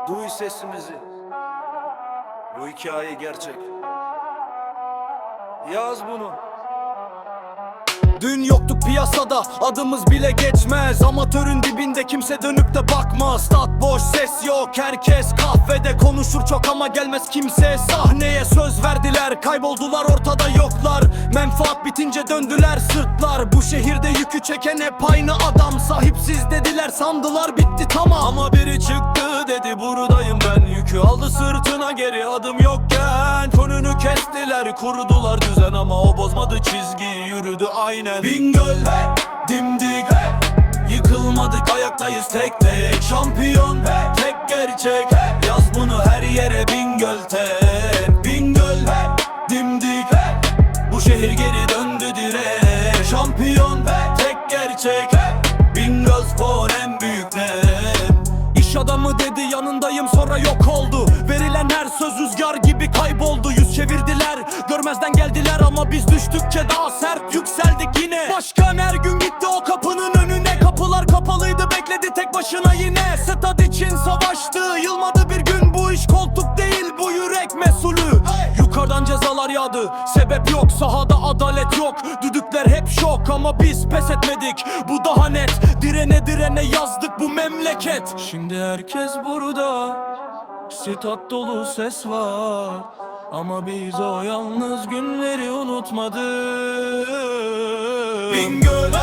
Duy sesimizi. Bu hikaye gerçek. Yaz bunu. Dün yoktuk piyasada, adımız bile geçmez. Amatörün dibinde kimse dönüp de bakmaz. Stat boş, ses yok, herkes kahvede konuşur çok ama gelmez kimse sahneye. Söz verdiler, kayboldular, ortada yoklar. Menfaat bitince döndüler sırtlar. Bu şehirde yükü çeken hep aynı adam. Sahipsiz dediler, sandılar bitti tamam. Ama biri çıktı dedi buradayım ben. Yükü aldı sırtına geri adım yokken. Önünü kestiler, kurudular düzen ama o bozmadı çizgiyi, yürüdü aynen. Bingöl dimdik, yıkılmadık, ayaktayız tek tek. Şampiyon tek gerçek, yaz bunu her yere Bingöl tek. Bingöl dimdik, bu şehir geri döndü direkt. Şampiyon tek gerçek, Bingöl Spor en büyük nem. İş adamı dedi yanındayım, sonra yok oldu. Verilen her söz rüzgar gibi kayboldu. Yüz çevirdiler, görmezden geldiler ama biz düştükçe daha sert yükseldik yine. Başkan her gün gitti o kapının önüne. Kapılar kapalıydı, bekledi tek başına yine. Stad için savaştı, yılmadı bir gün. Bu iş koltuk değil, bu yürek mesulü. Yukarıdan cezalar yağdı, sebep yok, sahada adalet yok. Düdükler hep şok ama biz pes etmedik, bu daha net. Direne direne yazdık bu memleket. Şimdi herkes burada, stat dolu ses var. Ama biz o yalnız günleri unutmadık. Bingöl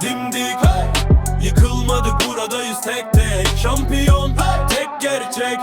dimdik, yıkılmadık, buradayız tek tek. Şampiyon tek gerçek,